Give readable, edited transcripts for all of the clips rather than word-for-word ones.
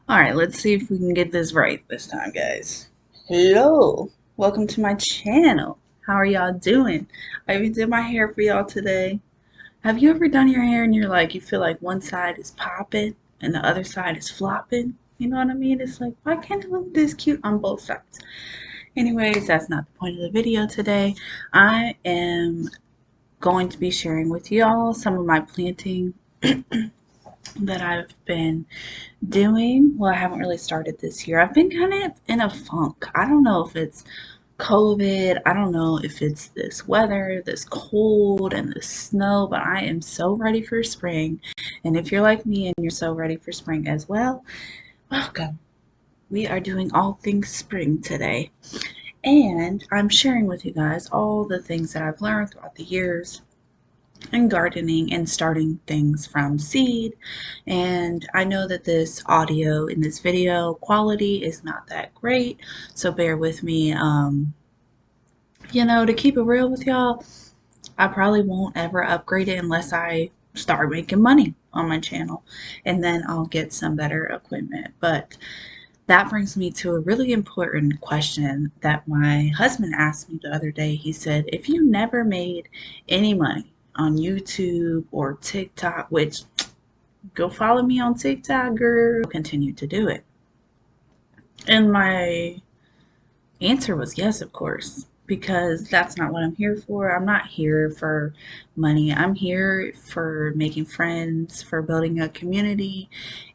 Alright, let's see if we can get this right this time, guys. Hello! Welcome to my channel. How are y'all doing? I even did my hair for y'all today. Have you ever done your hair and you feel like one side is popping and the other side is flopping? You know what I mean? It's like, why can't it look this cute on both sides? Anyways, that's not the point of the video today. I am going to be sharing with y'all some of my planting that I've been doing. Well, I haven't really started this year. I've been kind of in a funk. I don't know if it's COVID. I don't know if it's this weather, this cold and this snow, but I am so ready for spring. And if you're like me and you're so ready for spring as well, welcome. We are doing all things spring today. And I'm sharing with you guys all the things that I've learned throughout the years and gardening and starting things from seed. And I know that this audio in this video quality is not that great, so bear with me. To keep it real with y'all, I probably won't ever upgrade it unless I start making money on my channel, and then I'll get some better equipment. But that brings me to a really important question that my husband asked me the other day. He said, if you never made any money on YouTube or TikTok, which go follow me on TikTok, girl, continue to do it. And my answer was yes, of course, because that's not what I'm here for. I'm not here for money. I'm here for making friends, for building a community,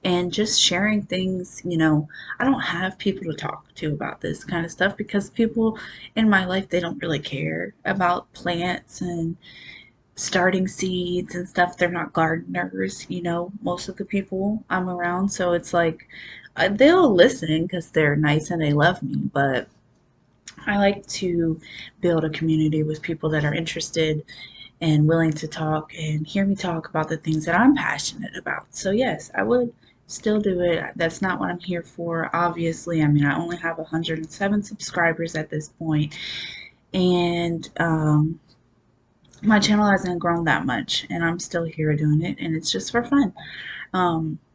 and just sharing things. I don't have people to talk to about this kind of stuff because people in my life, they don't really care about plants and starting seeds and stuff. They're not gardeners, most of the people I'm around. So it's like they'll listen because they're nice and they love me, but I like to build a community with people that are interested and willing to talk and hear me talk about the things that I'm passionate about. So, yes, I would still do it. That's not what I'm here for, obviously. I mean, I only have 107 subscribers at this point, and my channel hasn't grown that much, and I'm still here doing it, and it's just for fun.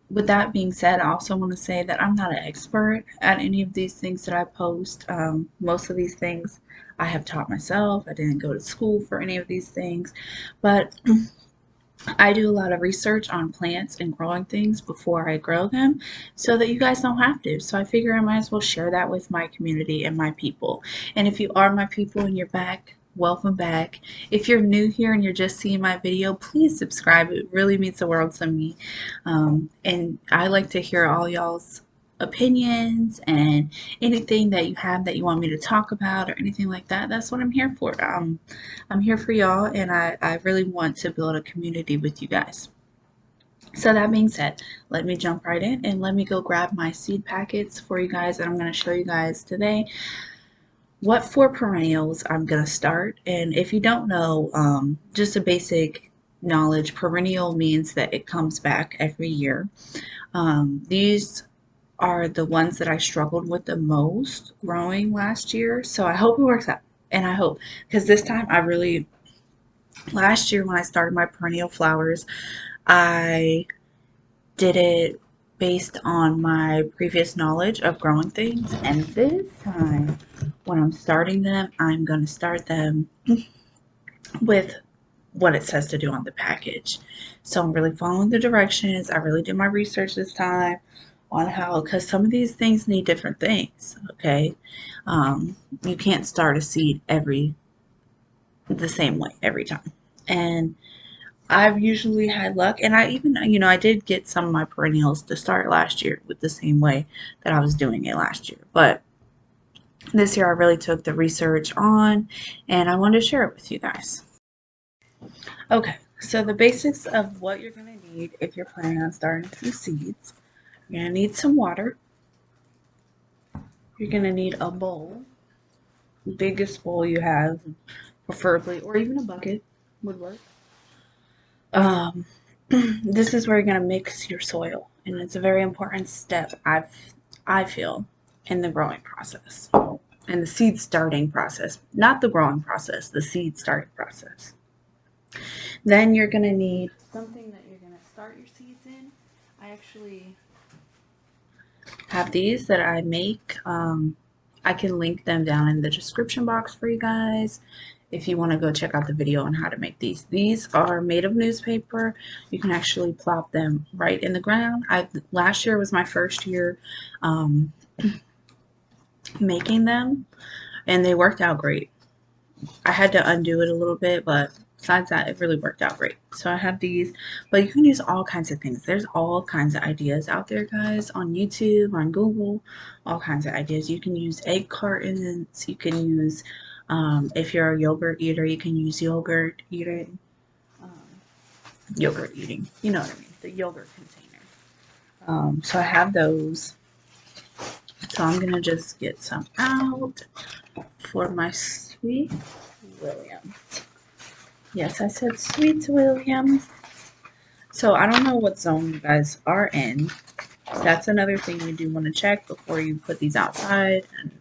With that being said, I also want to say that I'm not an expert at any of these things that I post. Most of these things I have taught myself. I didn't go to school for any of these things, but I do a lot of research on plants and growing things before I grow them so that you guys don't have to. So I figure I might as well share that with my community and my people. And if you are my people and you're back, welcome back. If you're new here and you're just seeing my video, please subscribe. It really means the world to me. And I like to hear all y'all's opinions and anything that you have that you want me to talk about or anything like that. That's what I'm here for. I'm here for y'all, and I really want to build a community with you guys. So that being said, let me jump right in and let me go grab my seed packets for you guys, and I'm going to show you guys today what 4 perennials I'm going to start. And if you don't know, just a basic knowledge, perennial means that it comes back every year. These are the ones that I struggled with the most growing last year. So I hope it works out. And I hope, because this time last year when I started my perennial flowers, I did it based on my previous knowledge of growing things. And this time when I'm starting them, I'm going to start them with what it says to do on the package. So I'm really following the directions. I really did my research this time on how, because some of these things need different things, okay? You can't start a seed the same way every time. And I've usually had luck, and I even, I did get some of my perennials to start last year with the same way that I was doing it last year. But this year I really took the research on, and I wanted to share it with you guys. Okay, so the basics of what you're going to need if you're planning on starting some seeds. You're going to need some water. You're going to need a bowl, the biggest bowl you have, preferably, or even a bucket would work. This is where you're going to mix your soil, and it's a very important step, I feel, in the growing process. And the seed starting process, not the growing process, the seed starting process. Then you're going to need something that you're going to start your seeds in. I actually have these that I make. I can link them down in the description box for you guys if you want to go check out the video on how to make these. These are made of newspaper. You can actually plop them right in the ground. Last year was my first year making them, and they worked out great. I had to undo it a little bit, but besides that, it really worked out great. So I have these, but you can use all kinds of things. There's all kinds of ideas out there, guys, on YouTube, on Google, all kinds of ideas. You can use egg cartons. You can use, if you're a yogurt eater, you can use yogurt eating. Yogurt eating, you know what I mean, the yogurt container. So I have those. So I'm going to just get some out for my Sweet Williams. Yes, I said Sweet Williams. So I don't know what zone you guys are in. That's another thing you do want to check before you put these outside and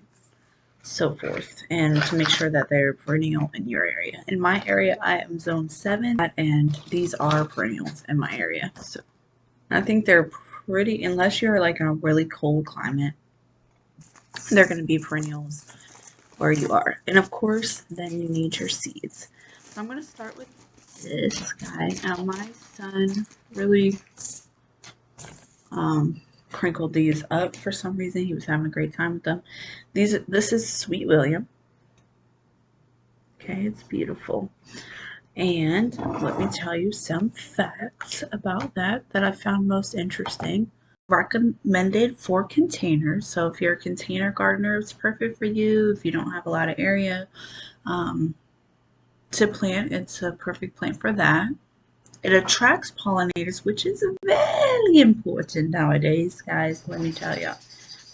so forth. And to make sure that they're perennial in your area. In my area, I am zone 7, and these are perennials in my area. So I think they're pretty, unless you're like in a really cold climate, they're going to be perennials where you are. And of course, then you need your seeds. So I'm going to start with this guy. Now my son really crinkled these up for some reason. He was having a great time with them. This is Sweet William. Okay, it's beautiful. And let me tell you some facts about that I found most interesting. Recommended for containers. So if you're a container gardener, it's perfect for you. If you don't have a lot of area to plant, it's a perfect plant for that. It attracts pollinators, which is very important nowadays, guys, let me tell you.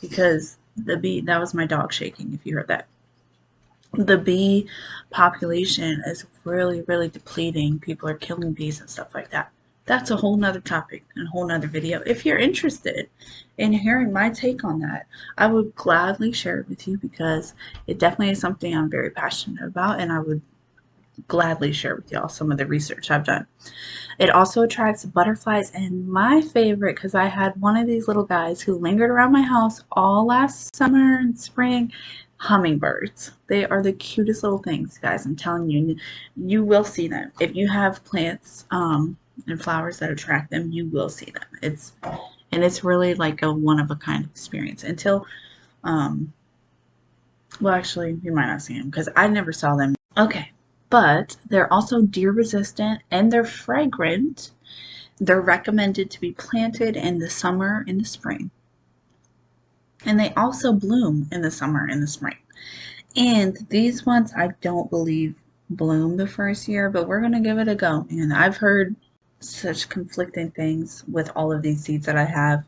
Because the bee, that was my dog shaking if you heard that. The bee population is really, really depleting. People are killing bees and stuff like that. That's a whole nother topic and a whole nother video. If you're interested in hearing my take on that, I would gladly share it with you because it definitely is something I'm very passionate about, and I would gladly share with y'all some of the research I've done. It also attracts butterflies, and my favorite, because I had one of these little guys who lingered around my house all last summer and spring, hummingbirds. They are the cutest little things, guys. I'm telling you, you will see them. If you have plants and flowers that attract them, you will see them. It's really like a one-of-a-kind experience until, well, actually, you might not see them because I never saw them. Okay. But they're also deer resistant and they're fragrant. They're recommended to be planted in the summer and the spring. And they also bloom in the summer and the spring. And these ones I don't believe bloom the first year, but we're going to give it a go. And I've heard such conflicting things with all of these seeds that I have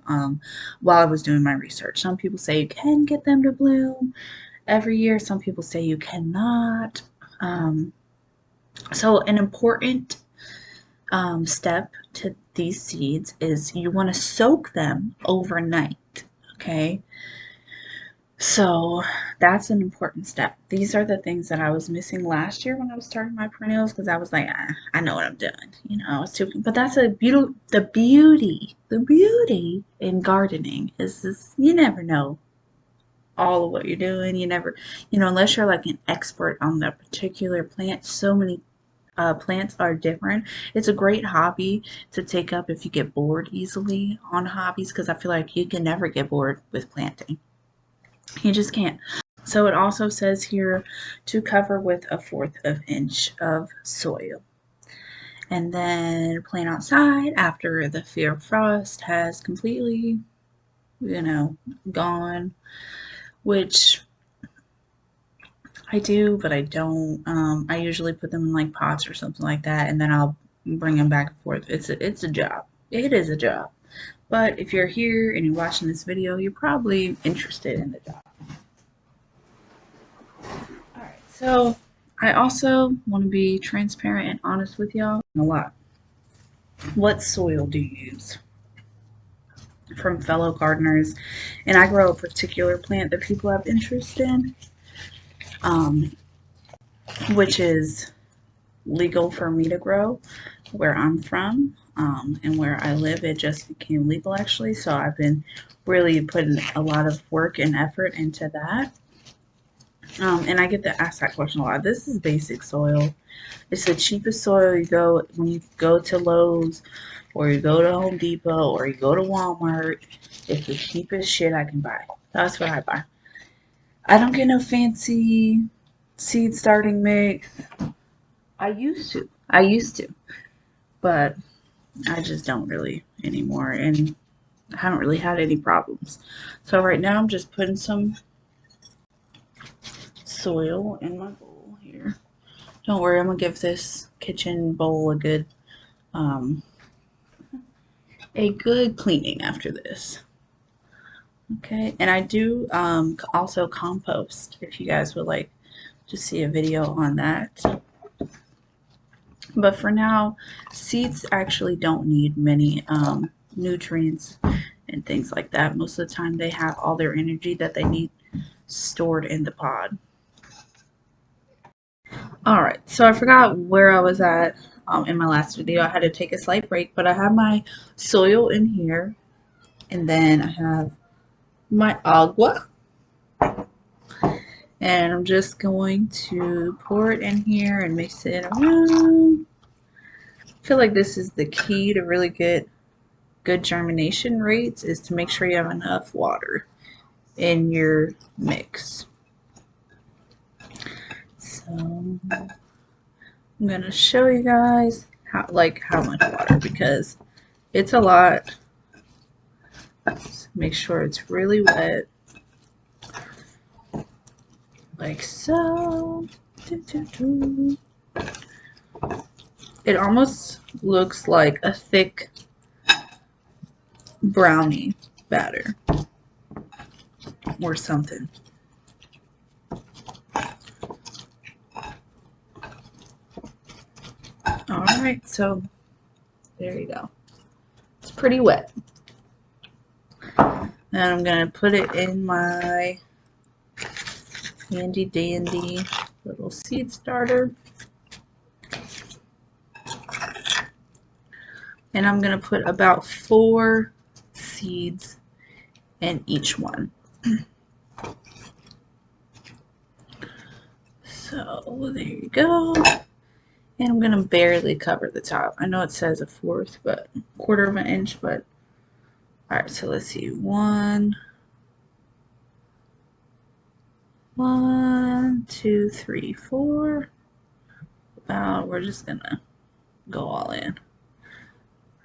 while I was doing my research. Some people say you can get them to bloom every year. Some people say you cannot. So an important step to these seeds is you want to soak them overnight, okay? So that's an important step. These are the things that I was missing last year when I was starting my perennials because I was like, I know what I'm doing. You know, I was too, but that's the beauty in gardening is this, you never know all of what you're doing. You never, unless you're like an expert on that particular plant. So many plants are different. It's a great hobby to take up if you get bored easily on hobbies, because I feel like you can never get bored with planting. You just can't. So it also says here to cover with 1/4 of inch of soil. And then plant outside after the fear of frost has completely, gone, which I do, but I don't. I usually put them in like pots or something like that, and then I'll bring them back and forth. It's a job. It is a job. But if you're here and you're watching this video, you're probably interested in the job. Alright, so I also want to be transparent and honest with y'all a lot. What soil do you use? From fellow gardeners, and I grow a particular plant that people have interest in, which is legal for me to grow where I'm from. and where I live, it just became legal actually. So I've been really putting a lot of work and effort into that. And I get to ask that question a lot. This is basic soil. It's the cheapest soil you go when you go to Lowe's or you go to Home Depot or you go to Walmart. It's the cheapest shit I can buy. That's what I buy. I don't get no fancy seed starting mix. I used to. But I just don't really anymore, and I haven't really had any problems. So right now I'm just putting some soil in my bowl here. Don't worry, I'm gonna give this kitchen bowl a good cleaning after this. Okay, and I do also compost if you guys would like to see a video on that. But for now, seeds actually don't need many nutrients and things like that. Most of the time they have all their energy that they need stored in the pod. Alright, so I forgot where I was at in my last video. I had to take a slight break, but I have my soil in here, and then I have my agua, and I'm just going to pour it in here and mix it around. I feel like this is the key to really get good germination rates, is to make sure you have enough water in your mix. So I'm gonna show you guys how much water, because it's a lot. Make sure it's really wet, like so. It almost looks like a thick brownie batter or something. Alright, so there you go. It's pretty wet. And I'm going to put it in my handy dandy little seed starter. And I'm going to put about 4 seeds in each one. So there you go. And I'm going to barely cover the top. I know it says 1/4, but 1/4 of an inch, but alright, so let's see. 1, 2, 3, 4. We're just going to go all in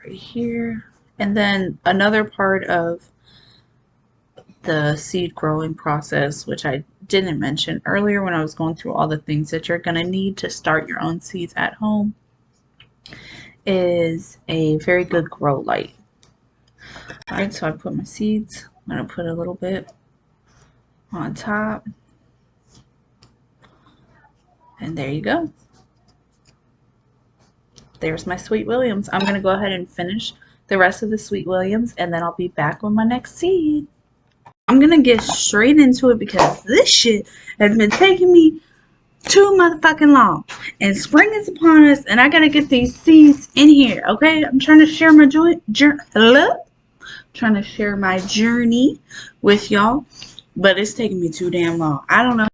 right here. And then another part of the seed growing process, which I didn't mention earlier when I was going through all the things that you're going to need to start your own seeds at home, is a very good grow light. Alright, so I put my seeds. I'm going to put a little bit on top. And there you go. There's my Sweet Williams. I'm going to go ahead and finish the rest of the Sweet Williams, and then I'll be back with my next seed. I'm going to get straight into it because this shit has been taking me too motherfucking long. And spring is upon us, and I got to get these seeds in here, okay? I'm trying to share my trying to share my journey with y'all, but it's taking me too damn long. I don't know.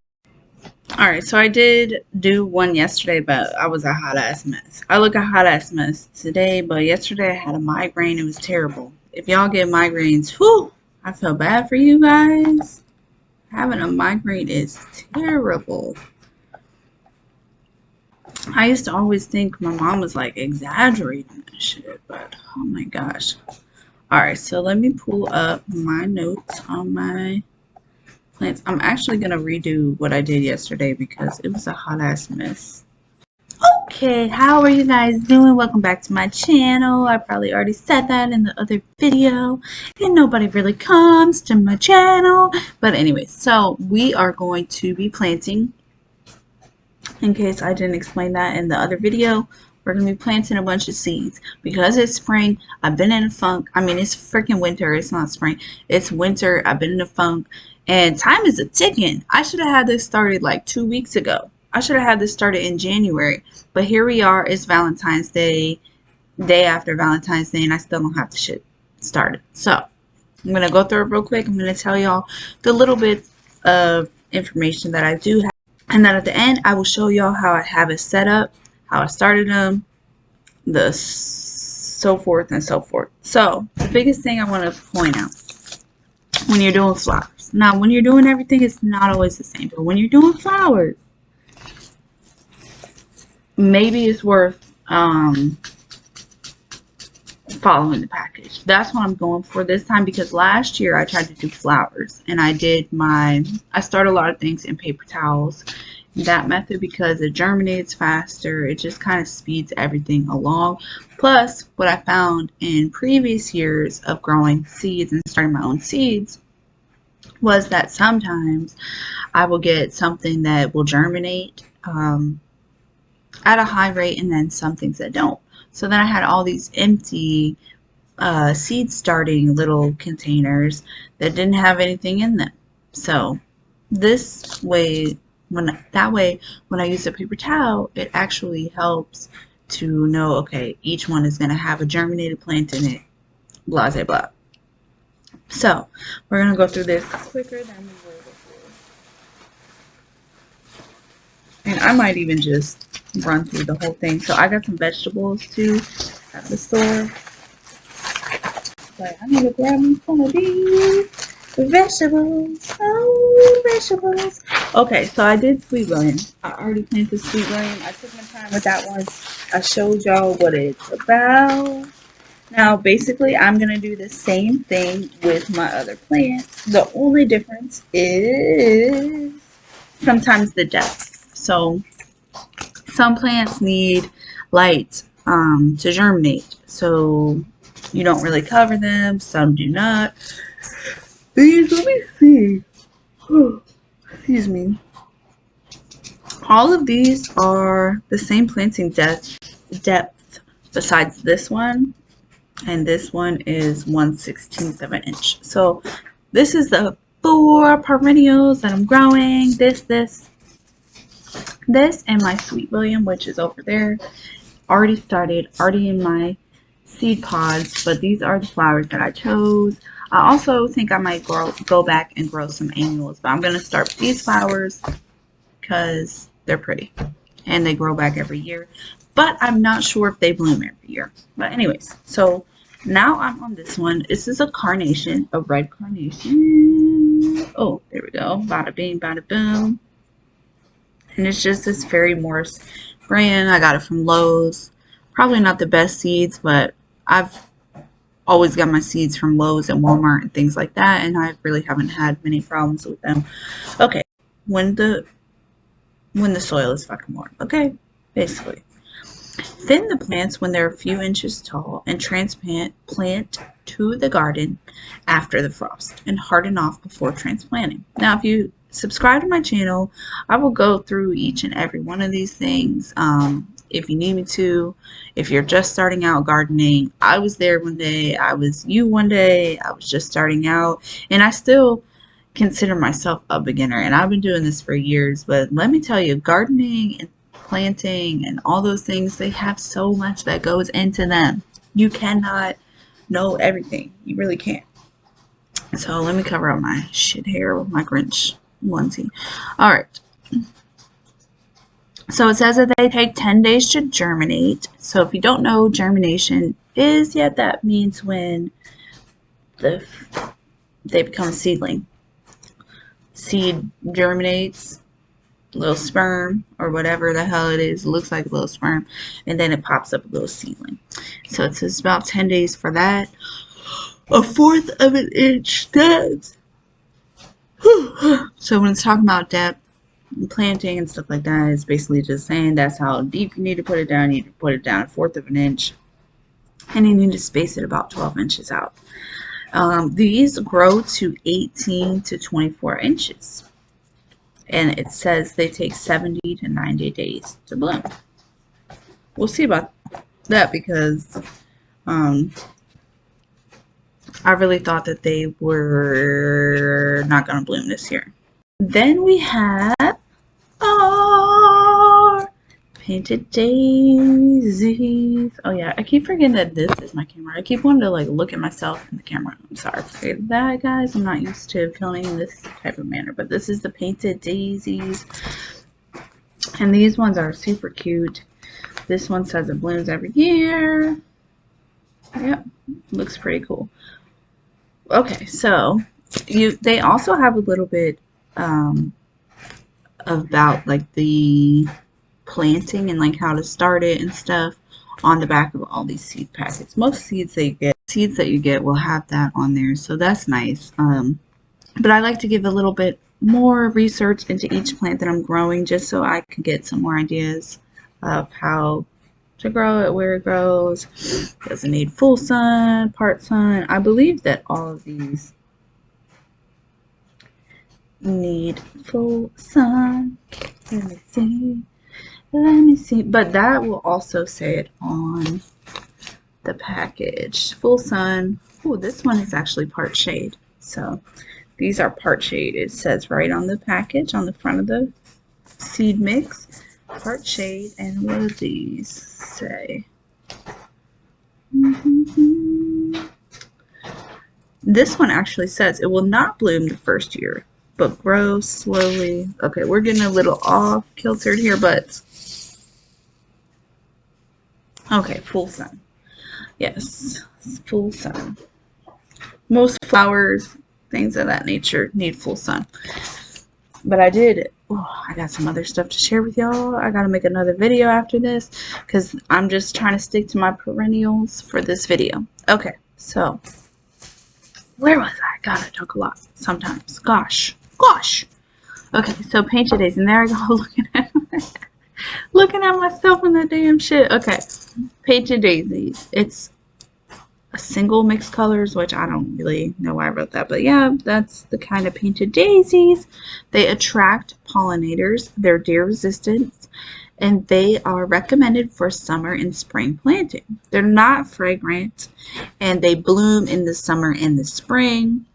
Alright, so I did do one yesterday, but I was a hot ass mess. I look a hot ass mess today, but yesterday I had a migraine. It was terrible. If y'all get migraines, whew, I feel bad for you guys. Having a migraine is terrible. I used to always think my mom was like exaggerating that shit, but oh my gosh. Alright, so let me pull up my notes on my plants. I'm actually going to redo what I did yesterday because it was a hot ass mess. Okay, how are you guys doing? Welcome back to my channel. I probably already said that in the other video, and nobody really comes to my channel. But anyway, so we are going to be planting, in case I didn't explain that in the other video, we're going to be planting a bunch of seeds. Because it's spring, I've been in a funk. I mean, it's freaking winter. It's not spring. It's winter. I've been in a funk. And time is a ticking. I should have had this started like 2 weeks ago. I should have had this started in January. But here we are. It's Valentine's Day. day after Valentine's Day, and I still don't have the shit started. So I'm going to go through it real quick. I'm going to tell y'all the little bits of information that I do have. And then at the end, I will show y'all how I have it set up, how I started them, the so forth and so forth. So the biggest thing I want to point out when you're doing flowers. Now, when you're doing everything, it's not always the same. But when you're doing flowers, maybe it's worth following the package. That's what I'm going for this time, because last year I tried to do flowers and I started a lot of things in paper towels. That method, because it germinates faster, it just kind of speeds everything along. Plus, what I found in previous years of growing seeds and starting my own seeds was that sometimes I will get something that will germinate at a high rate, and then some things that don't. So then I had all these empty seed starting little containers that didn't have anything in them. So this way, when I use a paper towel, it actually helps to know, okay, each one is going to have a germinated plant in it, blah, blah, blah. So we're going to go through this quicker than we were before. And I might even just run through the whole thing. So I got some vegetables too at the store. But I need to grab me some of these vegetables. Oh, vegetables. Okay, so I did Sweet William. I already planted Sweet William. I took my time with that one. I showed y'all what it's about. Now, basically, I'm going to do the same thing with my other plants. The only difference is sometimes the depth. So some plants need light to germinate, so you don't really cover them. Some do not. These, let me see. Excuse me. All of these are the same planting depth besides this one, and this one is 1/16 of an inch. So this is the 4 perennials that I'm growing. This, and my Sweet William, which is over there, already started, already in my seed pods, but these are the flowers that I chose. I also think I might go back and grow some annuals, but I'm going to start with these flowers because they're pretty and they grow back every year, but I'm not sure if they bloom every year. But anyways, so now I'm on this one. This is a Carnation of Red Carnation. Oh, there we go. Bada bing, bada boom. And it's just this Fairy Morse brand. I got it from Lowe's. Probably not the best seeds, but I've always got my seeds from Lowe's and Walmart and things like that, and I really haven't had many problems with them. Okay, when the soil is fucking warm. Okay, basically. Thin the plants when they're a few inches tall and transplant to the garden after the frost and harden off before transplanting. Now, if you subscribe to my channel, I will go through each and every one of these things if you need me to. If you're just starting out gardening, I was there one day, I was you one day, I was just starting out, and I still consider myself a beginner, and I've been doing this for years. But let me tell you, gardening and planting and all those things, they have so much that goes into them. You cannot know everything. You really can't. So let me cover up my shit hair with my Grinch onesie. Alright. So it says that they take 10 days to germinate. So if you don't know what germination is yet, that means when they become a seedling. Seed germinates, little sperm or whatever the hell it is. It looks like a little sperm, and then it pops up a little seedling. So it says about 10 days for that. 1/4 of an inch depth. So when it's talking about depth and planting and stuff like that, it's basically just saying that's how deep you need to put it down. You need to put it down 1/4 of an inch, and you need to space it about 12 inches out. These grow to 18 to 24 inches. And it says they take 70 to 90 days to bloom. We'll see about that, because I really thought that they were not going to bloom this year. Then we have our Painted daisies. Oh yeah, I keep forgetting that this is my camera. I keep wanting to like look at myself in the camera. I'm sorry for that, guys. I'm not used to filming this type of manner, but this is the painted daisies. And these ones are super cute. This one says it blooms every year. Yep, looks pretty cool. Okay, so they also have a little bit about like the planting and like how to start it and stuff on the back of all these seed packets. Most seeds that you get will have that on there, so that's nice. But I like to give a little bit more research into each plant that I'm growing just so I can get some more ideas of how to grow it, where it grows. Does it need full sun, part sun? I believe that all of these need full sun. Let me see. Let me see. But that will also say it on the package. Full sun. Oh, this one is actually part shade. So these are part shade. It says right on the package, on the front of the seed mix, part shade. And what do these say? This one actually says it will not bloom the first year, but grow slowly. Okay, we're getting a little off kiltered here, but okay, full sun. Yes, full sun. Most flowers, things of that nature, need full sun. But I got some other stuff to share with y'all. I gotta make another video after this because I'm just trying to stick to my perennials for this video. Okay, so where was I? God, I talk a lot sometimes. Gosh. Okay, so painted daisies, and there I go looking at myself in that damn shit. Okay, painted daisies. It's a single mixed colors, which I don't really know why I wrote that, but yeah, that's the kind of painted daisies. They attract pollinators. They're deer resistant, and they are recommended for summer and spring planting. They're not fragrant, and they bloom in the summer and the spring.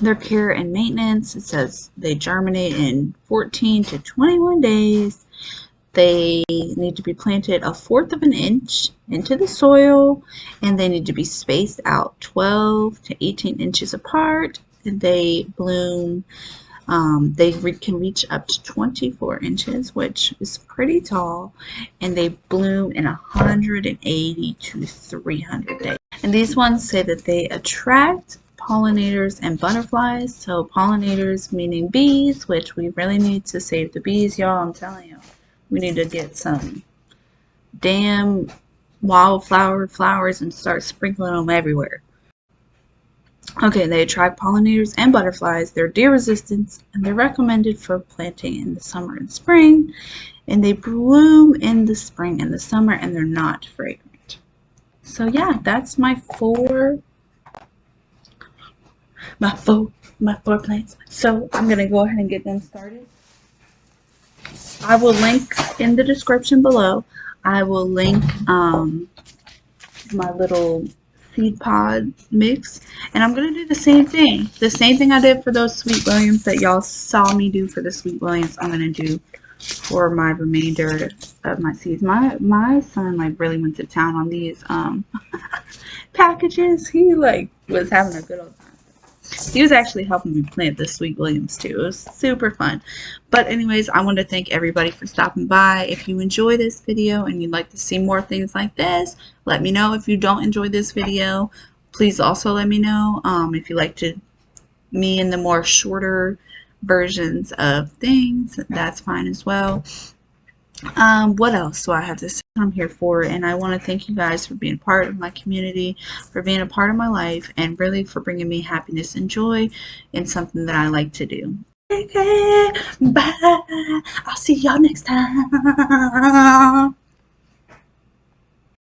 Their care and maintenance, it says they germinate in 14 to 21 days. They need to be planted 1/4 of an inch into the soil, and they need to be spaced out 12 to 18 inches apart. And they bloom, can reach up to 24 inches, which is pretty tall, and they bloom in 180 to 300 days. And these ones say that they attract pollinators and butterflies. So pollinators meaning bees, which we really need to save the bees, y'all. I'm telling you, we need to get some damn wildflower flowers and start sprinkling them everywhere. Okay, they attract pollinators and butterflies. They're deer resistant, and they're recommended for planting in the summer and spring. And they bloom in the spring and the summer, and they're not fragrant. So yeah, that's my four plants. So I'm gonna go ahead and get them started. I will link in the description below. I will link my little seed pod mix, and I'm gonna do the same thing I did for those Sweet Williams that y'all saw me do for the Sweet Williams. I'm gonna do for my remainder of my seeds. My son like really went to town on these packages. He like was having a good old time. He was actually helping me plant the Sweet Williams too. It was super fun. But anyways, I want to thank everybody for stopping by. If you enjoy this video and you'd like to see more things like this, let me know. If you don't enjoy this video, please also let me know. If you like me in the more shorter versions of things, that's fine as well. What else do I have to say? I'm here for, and I want to thank you guys for being part of my community, for being a part of my life, and really for bringing me happiness and joy in something that I like to do. Okay, bye. I'll see y'all next time.